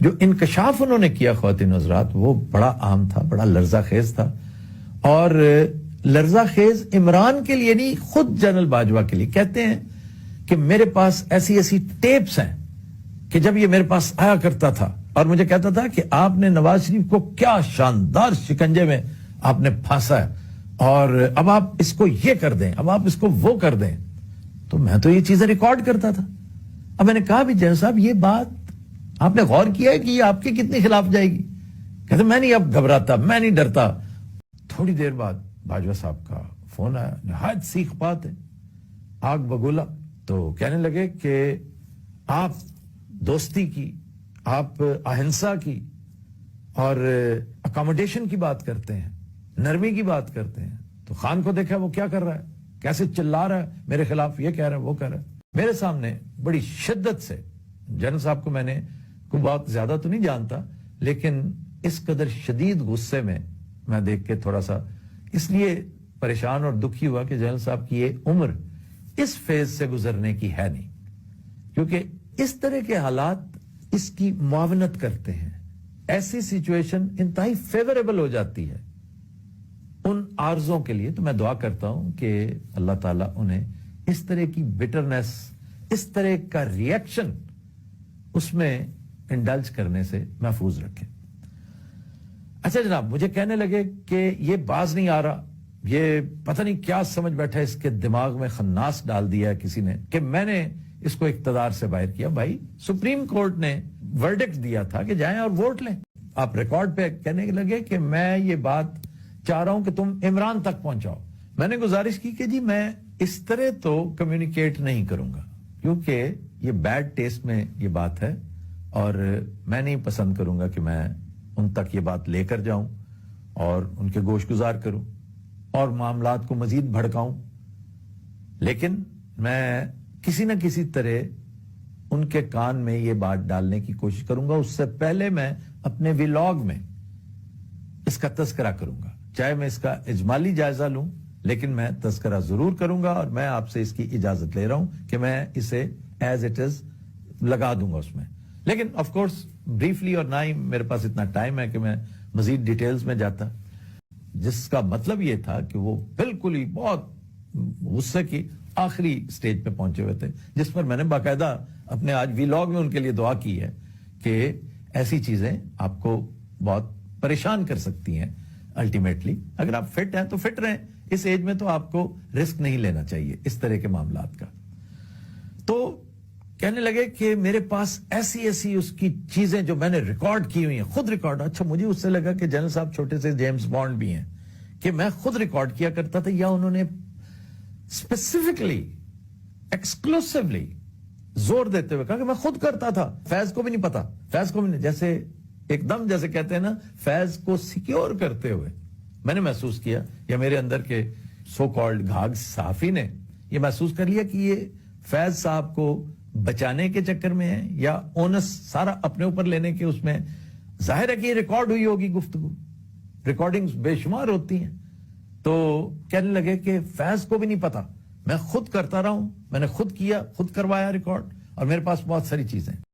جو انکشاف انہوں نے کیا خواتین حضرات وہ بڑا عام تھا, بڑا لرزہ خیز تھا, اور لرزہ خیز عمران کے لیے نہیں, خود جنرل باجوہ کے لیے. کہتے ہیں کہ میرے پاس ایسی ایسی ٹیپس ہیں کہ جب یہ میرے پاس آیا کرتا تھا اور مجھے کہتا تھا کہ آپ نے نواز شریف کو کیا شاندار شکنجے میں آپ نے پھانسا ہے, اور اب آپ اس کو یہ کر دیں, اب آپ اس کو وہ کر دیں, تو میں تو یہ چیزیں ریکارڈ کرتا تھا. اب میں نے کہا بھی جنرل صاحب یہ بات آپ نے غور کیا ہے کہ یہ آپ کے کتنے خلاف جائے گی؟ کہتے میں نہیں اب گھبراتا, میں نہیں ڈرتا. تھوڑی دیر بعد باجوہ صاحب کا فون آیا, نہایت سیخ بات ہے, آگ بگولا. تو کہنے لگے کہ آپ دوستی کی, آپ اہنسا کی اور اکاموڈیشن کی بات کرتے ہیں, نرمی کی بات کرتے ہیں, تو خان کو دیکھا وہ کیا کر رہا ہے, کیسے چلا رہا ہے میرے خلاف, یہ کہہ رہا ہے وہ کہہ رہا ہے. میرے سامنے بڑی شدت سے, جنرل صاحب کو میں نے کوئی بہت زیادہ تو نہیں جانتا, لیکن اس قدر شدید غصے میں دیکھ کے تھوڑا سا اس لیے پریشان اور دکھی ہوا کہ جنرل صاحب کی یہ عمر اس فیز سے گزرنے کی ہے نہیں, کیونکہ اس طرح کے حالات اس کی معاونت کرتے ہیں. ایسی سچویشن انتہائی فیوریبل ہو جاتی ہے ان عارضوں کے لیے. تو میں دعا کرتا ہوں کہ اللہ تعالیٰ انہیں اس طرح کی بٹرنس, اس طرح کا ریئیکشن اس میں انڈلج کرنے سے محفوظ رکھے. اچھا جناب, مجھے کہنے لگے کہ یہ باز نہیں آ رہا, یہ پتہ نہیں کیا سمجھ بیٹھا, اس کے دماغ میں خناس ڈال دیا ہے کسی نے کہ میں نے اس کو اقتدار سے باہر کیا. بھائی سپریم کورٹ نے ورڈکٹ دیا تھا کہ جائیں اور ووٹ لیں. آپ ریکارڈ پہ کہنے لگے کہ میں یہ بات چاہ رہا ہوں کہ تم عمران تک پہنچاؤ. میں نے گزارش کی کہ جی میں اس طرح تو کمیونیکیٹ نہیں کروں گا, کیونکہ یہ بیڈ ٹیسٹ میں یہ بات ہے, اور میں نہیں پسند کروں گا کہ میں ان تک یہ بات لے کر جاؤں اور ان کے گوش گزار کروں اور معاملات کو مزید بھڑکاؤں. لیکن میں کسی نہ کسی طرح ان کے کان میں یہ بات ڈالنے کی کوشش کروں گا. اس سے پہلے میں اپنے ویلاگ میں اس کا تذکرہ کروں گا, چاہے میں اس کا اجمالی جائزہ لوں, لیکن میں تذکرہ ضرور کروں گا, اور میں آپ سے اس کی اجازت لے رہا ہوں کہ میں اسے ایز اٹ از لگا دوں گا اس میں. لیکن آف کورس بریفلی, اور نہ ہی میرے پاس اتنا ٹائم ہے کہ میں مزید ڈیٹیلز میں جاتا, جس کا مطلب یہ تھا کہ وہ بالکل ہی بہت غصے کی آخری سٹیج پہ پہنچے ہوئے تھے, جس پر میں نے باقاعدہ اپنے آج ویلاگ میں ان کے لیے دعا کی ہے کہ ایسی چیزیں آپ کو بہت پریشان کر سکتی ہیں. الٹیمیٹلی اگر آپ فٹ ہیں تو فٹ رہیں, اس ایج میں تو آپ کو رسک نہیں لینا چاہیے اس طرح کے معاملات کا. تو کہنے لگے کہ میرے پاس ایسی ایسی اس کی چیزیں جو میں نے ریکارڈ کی ہوئی ہیں, خود ریکارڈ. اچھا, مجھے اس سے لگا کہ جنرل صاحب چھوٹے سے جیمز بانڈ بھی ہیں کہ میں خود ریکارڈ کیا کرتا تھا, یا انہوں نے اسپیسیفکلی ایکسکلوسیولی زور دیتے ہوئے کہا کہ میں خود کرتا تھا, فیض کو بھی نہیں پتا, فیض کو بھی نہیں, جیسے ایک دم جیسے کہتے ہیں نا فیض کو سیکیور کرتے ہوئے میں نے محسوس کیا, یا میرے اندر کے سو کالڈ گھاگ صحافی نے یہ محسوس کر لیا کہ یہ فیض صاحب کو بچانے کے چکر میں ہے, یا اونس سارا اپنے اوپر لینے کے اس میں. ظاہر ہے کہ یہ ریکارڈ ہوئی ہوگی گفتگو, ریکارڈنگز بے شمار ہوتی ہیں. تو کہنے لگے کہ فیض کو بھی نہیں پتا, میں خود کرتا رہا ہوں, میں نے خود کیا, خود کروایا ریکارڈ, اور میرے پاس بہت ساری چیزیں.